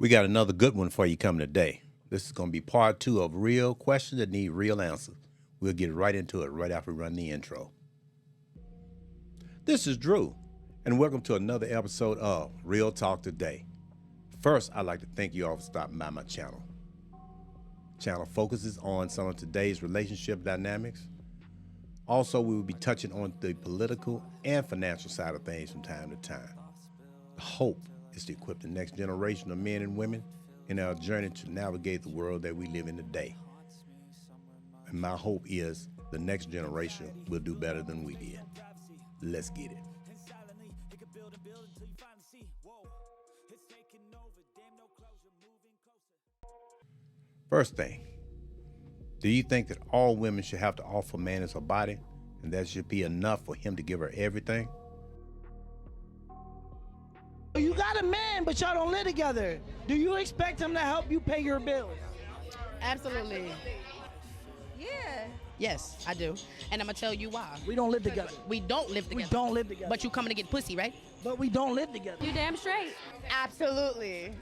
We got another good one for you coming today. This is going to be part 2 of real questions that need real answers. We'll get right into it right after we run the intro. This is Drew, and welcome to another episode of Real Talk Today. First, I'd like to thank you all for stopping by my channel. The channel focuses on some of today's relationship dynamics. Also, we will be touching on the political and financial side of things from time to time. The hope is to equip the next generation of men and women in our journey to navigate the world that we live in today. And my hope is the next generation will do better than we did. Let's get it. First thing, do you think that all women should have to offer a man is her body and that should be enough for him to give her everything? You got a man, but y'all don't live together. Do you expect him to help you pay your bills? Absolutely. Yeah. Yes, I do. And I'm going to tell you why. We don't live together. We don't live together. We don't live together. But you coming to get pussy, right? But we don't live together. You damn straight. Absolutely.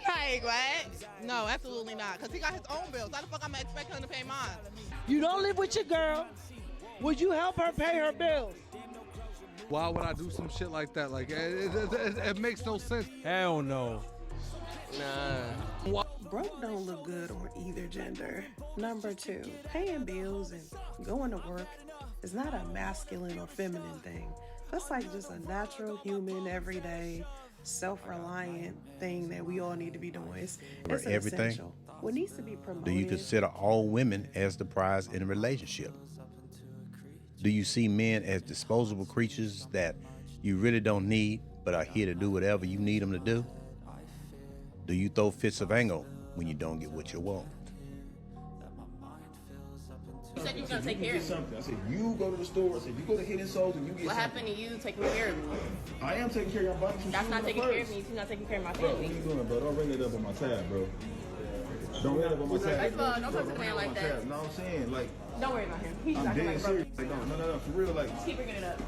Like, what? No, absolutely not. Because he got his own bills. How the fuck I'm going to expect him to pay mine? You don't live with your girl. Would you help her pay her bills? Why would I do some shit like that? Like, it makes no sense. Hell no. Nah. Broke don't look good on either gender. Number 2, paying bills and going to work is not a masculine or feminine thing. That's like just a natural, human, everyday, self-reliant thing that we all need to be doing. It's an everything? essential. What needs to be promoted. Do you consider all women as the prize in a relationship? Do you see men as disposable creatures that you really don't need but are here to do whatever you need them to do? Do you throw fits of anger when you don't get what you want? You said you were going to take care of me. Something. I said, you go to the store. I said, you go to Hidden Souls and you get What something. happened to you taking care of me? I am taking care of your body. That's not taking care of me. You're not taking care of my Bro, what family. you doing, bro? Don't ring it up on my tab, bro. Don't ring it up on my tab. First of all, don't talk to the man like that. No, I'm saying, like, Don't worry about him. He's I'm acting dead like serious. broke. Like, no, for real, like, Just keep bringing it up.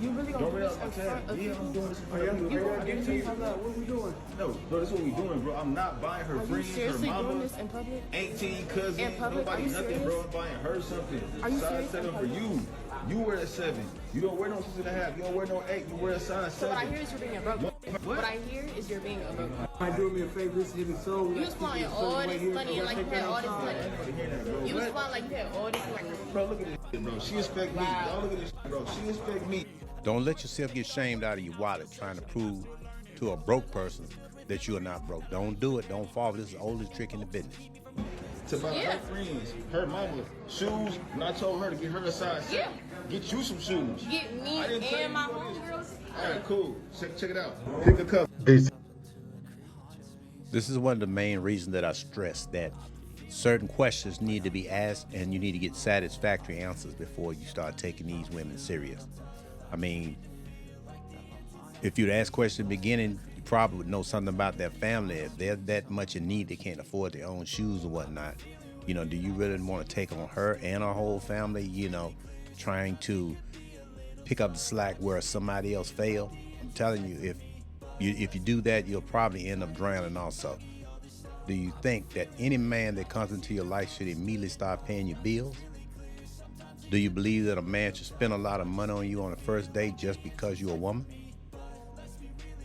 You really don't gonna do ring it this up on in my front tab. of Yeah, I'm people? doing this in front of you. You gonna What are we doing? No, bro, this is what we doing, bro. I'm not buying her Are you friends, her seriously doing mama, this in public? 18 cousins, In public? Are nobody, you nothing, serious? bro. I'm buying her something. Are you size serious? 7 for you. You wear a 7. You don't wear no 6.5. You don't wear no 8. You wear a size 7. So what I hear is you're being a broke. What I hear is you're being a broke. I do me a favor, this is Hidden Soul. You was flying all this money and like you had all this money. You was flying like you had all this money. Bro, look at this shit, bro. She expect me. Y'all look at this shit, bro. She expect me. Don't let yourself get shamed out of your wallet trying to prove to a broke person that you are not broke. Don't do it. Don't fall. This is the oldest trick in the business. To buy her friends, her mama, shoes, and I told her to get her a size 7. Yeah. Get you some shoes. Get me and my homegirls. All right, cool. Check it out. Pick a cup. This is one of the main reasons that I stress that certain questions need to be asked and you need to get satisfactory answers before you start taking these women serious. I mean, if you'd ask questions in the beginning, you probably would know something about their family. If they're that much in need, they can't afford their own shoes or whatnot. You know, do you really want to take on her and her whole family, you know, trying to pick up the slack where somebody else failed? I'm telling you, if you do that, you'll probably end up drowning also. Do you think that any man that comes into your life should immediately start paying your bills? Do you believe that a man should spend a lot of money on you on the first date just because you're a woman?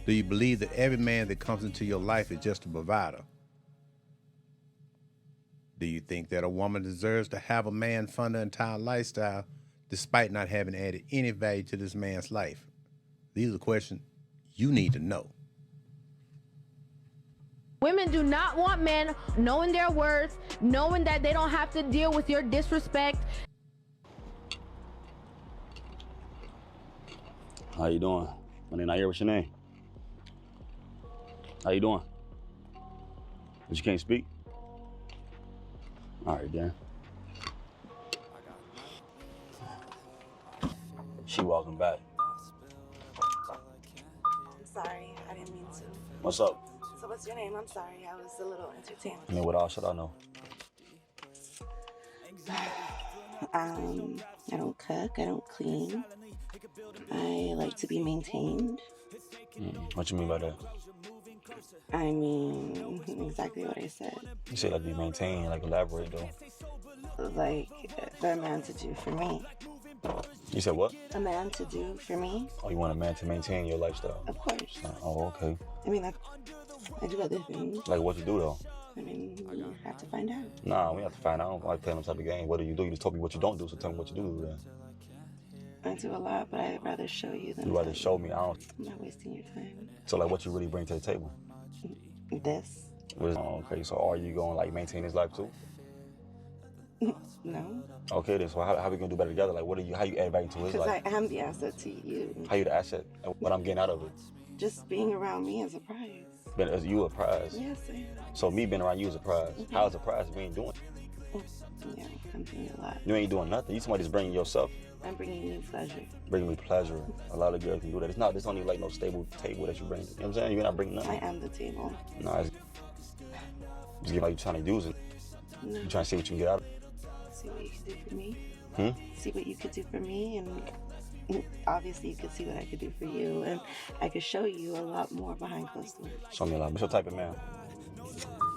Do you believe that every man that comes into your life is just a provider? Do you think that a woman deserves to have a man fund her entire lifestyle despite not having added any value to this man's life? These are questions you need to know. Women do not want men knowing their worth, knowing that they don't have to deal with your disrespect. How you doing? My name Nair, what's your name? How you doing? But you can't speak? All right, then. She walking back. I'm sorry, I didn't mean to. What's up? So what's your name? I'm sorry, I was a little entertained. I mean, what else should I know? I don't cook, I don't clean. I like to be maintained. What you mean by that? I mean, exactly what I said. You said like be maintained, like elaborate though. Like, for a man to do for me. You said what? A man to do for me. Oh, you want a man to maintain your lifestyle? Of course. Oh, okay. I mean, I do other things. Like what you do though? I mean, you have to find out. Nah, we have to find out. I don't like playing them type of game. What do? You just told me what you don't do, so tell me what you do then. I do a lot, but I'd rather show you than You rather show me. I'm not wasting your time. So like what you really bring to the table? This. Oh, okay, so are you going like maintain his life too? No. Okay, then so how we gonna do better together? Like how you add value to his Because life? I am the asset to you. How you the asset? And what I'm getting out of it? Just being around me is a prize. But is you a prize? Yes, I am. So me being around you is a prize. Mm-hmm. How is a prize if we ain't doing? Yeah, I'm doing a lot. You ain't doing nothing. You somebody's bringing yourself. I'm bringing you pleasure. Bringing me pleasure. A lot of girls can do that. There's not even like no stable table that you bring. You know what I'm saying? You're not bringing nothing. I am the table. No, it's just like you trying to use it. No. You trying to see what you can get out of it. See what you can do for me. Hmm? See what you could do for me, and obviously you could see what I could do for you, and I could show you a lot more behind closed doors. Show me a lot. What's your type of man?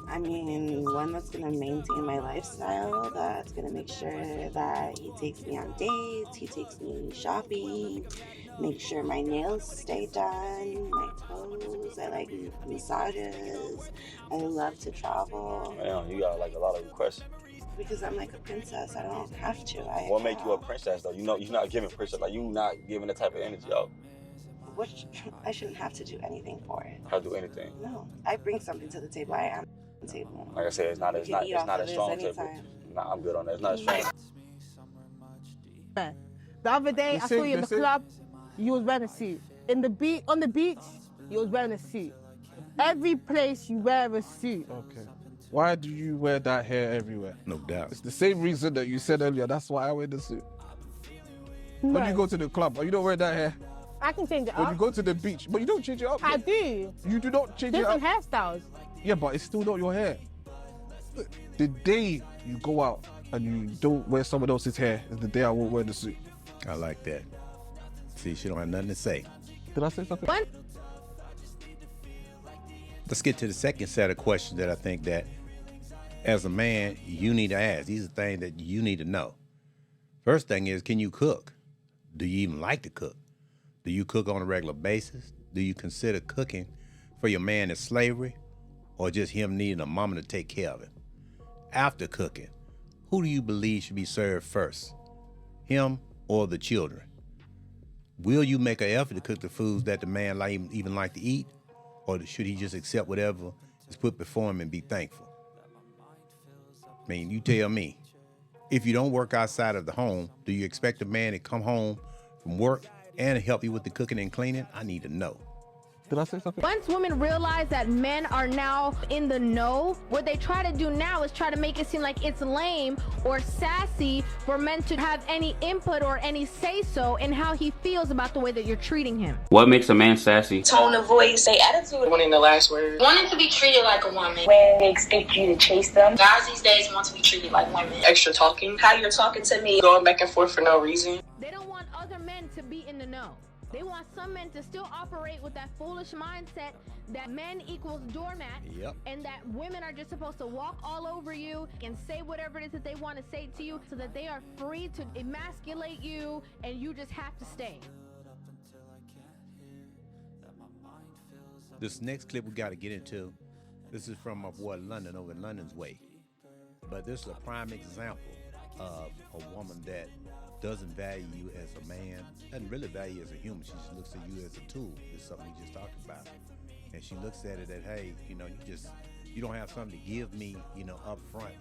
I mean, one that's gonna maintain my lifestyle, that's gonna make sure that he takes me on dates, he takes me shopping, make sure my nails stay done, my toes, I like massages, I love to travel. Man, you got like a lot of requests. Because I'm like a princess, I don't have to. What make you a princess though? You know, you're not giving princess, like you not giving that type of energy out. Which I shouldn't have to do anything for it. How to do anything? No, I bring something to the table. I am the table. Like I said, it's not a strong table. Nah, I'm good on that. It's not a strong. The other day, I saw you in the club. You was wearing a suit. On the beach, you was wearing a suit. Every place you wear a suit. Okay. Why do you wear that hair everywhere? No doubt. It's the same reason that you said earlier. That's why I wear the suit. When you go to the club, you don't wear that hair. I can change it up. When you go to the beach, but you don't change it up. I do. You do not change Different it up. hairstyles. Yeah, but it's still not your hair. The day you go out and you don't wear someone else's hair is the day I won't wear the suit. I like that. See, she don't have nothing to say. Did I say something? When? Let's get to the second set of questions that I think that as a man, you need to ask. These are things that you need to know. First thing is, can you cook? Do you even like to cook? Do you cook on a regular basis? Do you consider cooking for your man as slavery or just him needing a mama to take care of him? After cooking, who do you believe should be served first? Him or the children? Will you make an effort to cook the foods that the man even like to eat? Or should he just accept whatever is put before him and be thankful? I mean, you tell me. If you don't work outside of the home, do you expect a man to come home from work and help you with the cooking and cleaning? I need to know. Did I say something? Once women realize that men are now in the know, what they try to do now is try to make it seem like it's lame or sassy for men to have any input or any say-so in how he feels about the way that you're treating him. What makes a man sassy? Tone of voice, say attitude. Wanting the last word. Wanting to be treated like a woman. When they expect you to chase them. Guys these days want to be treated like women. Extra talking. How you're talking to me. Going back and forth for no reason. They don't want other men to be in the know. They want some men to still operate with that foolish mindset that men equals doormat, and that women are just supposed to walk all over you and say whatever it is that they want to say to you, so that they are free to emasculate you and you just have to stay. This next clip we got to get into, this is from my boy London over in London's Way. But this is a prime example of a woman that doesn't value you as a man, doesn't really value you as a human. She just looks at you as a tool. This is something we just talked about. And she looks at it that, hey, you don't have something to give me, up front.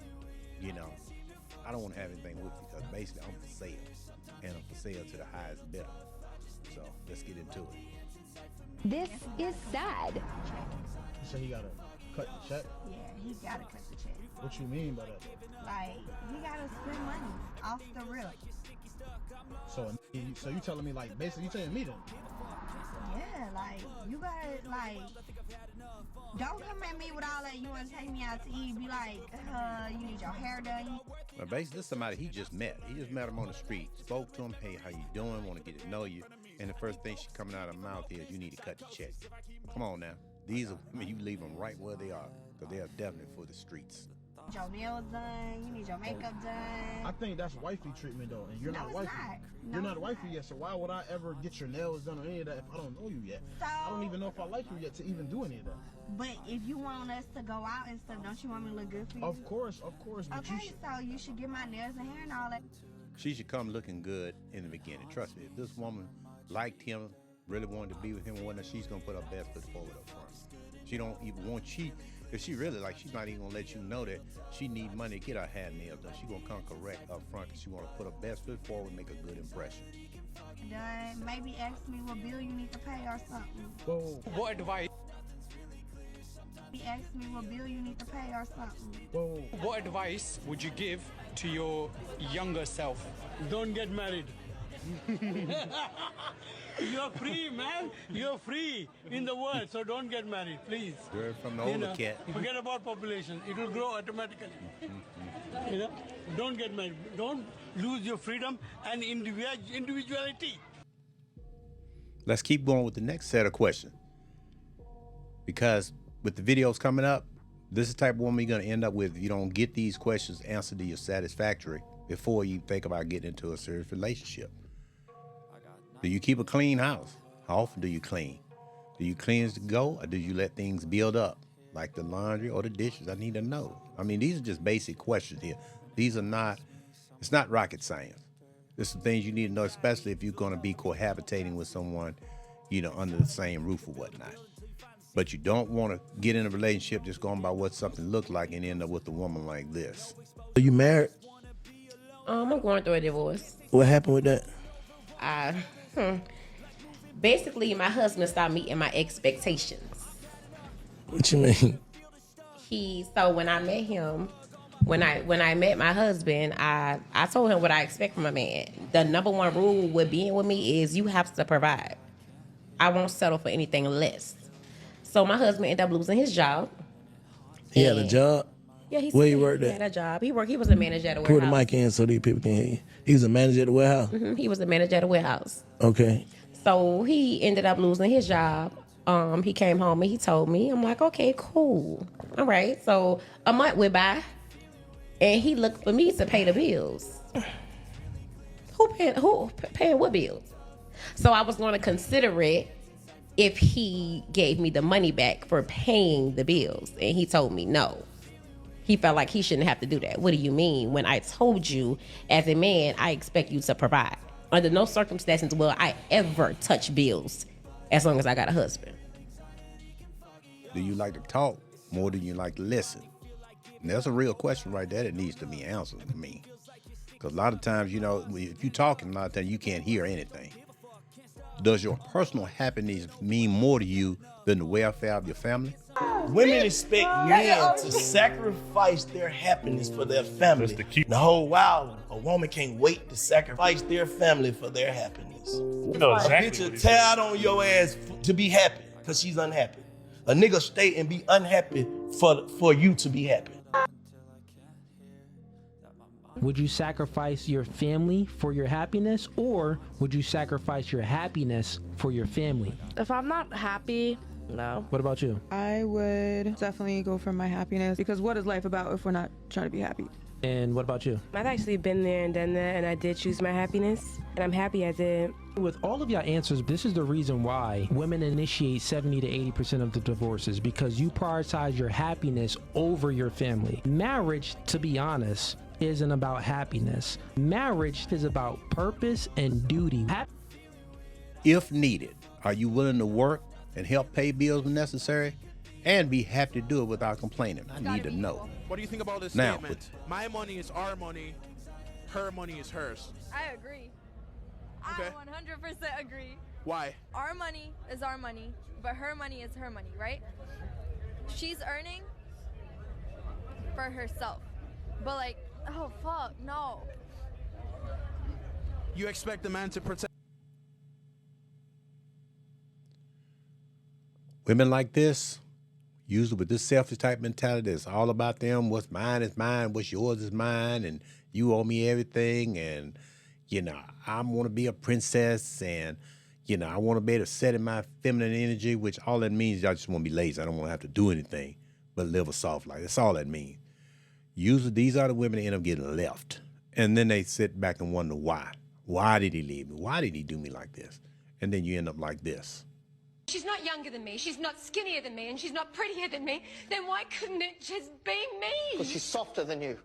I don't want to have anything with you because basically I'm for sale. And I'm for sale to the highest bidder. So let's get into it. This is sad. So he gotta cut the check? Yeah, he gotta cut the check. What you mean by that? Like, he gotta spend money off the rip. So you telling me, like, basically you telling me then? Yeah, like, you gotta, like, don't come at me with all that you wanna take me out to eat. Be like, you need your hair done. Well, basically, this is somebody he just met. He just met him on the street, spoke to him, hey, how you doing? Want to get to know you. And the first thing she coming out of her mouth is, you need to cut the check. Come on now. These are women, you leave them right where they are, because they are definitely for the streets. Your nails done, you need your makeup I done. think that's wifey treatment though, and you're No, not it's wifey. not. No, You're not it's wifey not. yet, so why would I ever get your nails done or any of that if I don't know you yet? I don't even know if I like you yet to even do any of that. But if you want us to go out and stuff, don't you want me to look good for you? Of course. But you Okay, should. so you should get my nails and hair and all that. She should come looking good in the beginning. Trust me, if this woman liked him, really wanted to be with him, she's gonna put her best foot forward up front. She don't even want if she really like, she's not even gonna let you know that she need money to get her hair and nails done. She gonna come correct up front because she wanna put her best foot forward and make a good impression. Done. Maybe ask me what bill you need to pay or something. Whoa. What advice? Maybe ask me what bill you need to pay or something. Whoa. What advice would you give to your younger self? Don't get married. You're free, man. You're free in the world, so don't get married, please. Girl from the older cat. Forget about population. It will grow automatically. You know, don't get married. Don't lose your freedom and individuality. Let's keep going with the next set of questions. Because with the videos coming up, this is the type of woman you're gonna end up with if you don't get these questions answered to your satisfactory before you think about getting into a serious relationship. Do you keep a clean house? How often do you clean? Do you clean as to go, or do you let things build up, like the laundry or the dishes? I need to know. I mean, these are just basic questions here. These are not, it's not rocket science. This is things you need to know, especially if you're going to be cohabitating with someone, under the same roof or whatnot. But you don't want to get in a relationship just going by what something looks like and end up with a woman like this. Are you married? I'm going through a divorce. What happened with that? Basically, my husband stopped meeting my expectations. What you mean? So when I met him, when I met my husband, I told him what I expect from a man. The number one rule with being with me is you have to provide. I won't settle for anything less. So my husband ended up losing his job. He had a job? Yeah, Where he worked He at? had a job. He was a manager at a Pull warehouse. the mic in so these people can hear you. He was a manager at the warehouse? He was a manager at a warehouse. Okay. So he ended up losing his job. He came home and he told me. I'm like, okay, cool. All right. So a month went by, and he looked for me to pay the bills. Who paying what bills? So I was going to consider it if he gave me the money back for paying the bills, and he told me no. He felt like he shouldn't have to do that. What do you mean? When I told you, as a man, I expect you to provide. Under no circumstances will I ever touch bills as long as I got a husband. Do you like to talk more than you like to listen? And that's a real question right there that needs to be answered to me. Because a lot of times, if you're talking, a lot of times you can't hear anything. Does your personal happiness mean more to you than the welfare of your family? Women expect men to sacrifice their happiness for their family. The whole while, a woman can't wait to sacrifice their family for their happiness. know exactly A bitch will what he's tear out on your ass to be happy because she's unhappy. A nigga stay and be unhappy for you to be happy. Would you sacrifice your family for your happiness, or would you sacrifice your happiness for your family? If I'm not happy, no. What about you? I would definitely go for my happiness, because what is life about if we're not trying to be happy? And what about you? I've actually been there and done that, and I did choose my happiness, and I'm happy I did. With all of your answers, this is the reason why women initiate 70 to 80% of the divorces, because you prioritize your happiness over your family. Marriage, to be honest, isn't about happiness. Marriage is about purpose and duty. If needed, are you willing to work and help pay bills when necessary and be happy to do it without complaining? I need to know. What do you think about this Now, statement? My money is our money, her money is hers. I agree. Okay. I 100% agree. Why? Our money is our money, but her money is her money, right? She's earning for herself. But like, oh fuck, no. You expect the man to protect. Women like this, usually with this selfish type mentality, it's all about them. What's mine is mine. What's yours is mine. And you owe me everything. And, I want to be a princess. And, You know, I want to be able to set in my feminine energy, which all that means is I just want to be lazy. I don't want to have to do anything but live a soft life. That's all that means. Usually these are the women that end up getting left. And then they sit back and wonder why. Why did he leave me? Why did he do me like this? And then you end up like this. She's not younger than me, she's not skinnier than me, and she's not prettier than me. Then why couldn't it just be me? Because she's softer than you.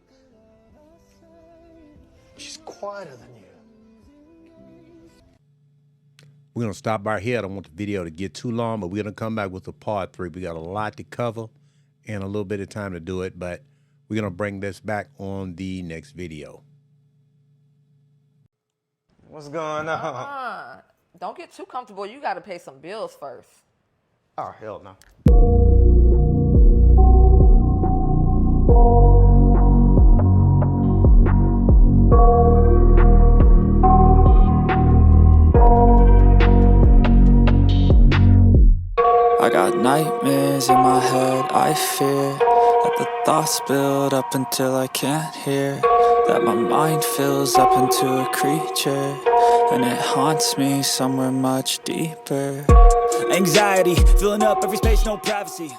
She's quieter than you. We're going to stop right here. I don't want the video to get too long, but we're going to come back with a part 3. We got a lot to cover and a little bit of time to do it, but we're going to bring this back on the next video. What's going on? Don't get too comfortable. You got to pay some bills first. Oh, hell no. I got nightmares in my head, I fear that the thoughts build up until I can't hear, that my mind fills up into a creature, and it haunts me somewhere much deeper. Anxiety, filling up every space, no privacy.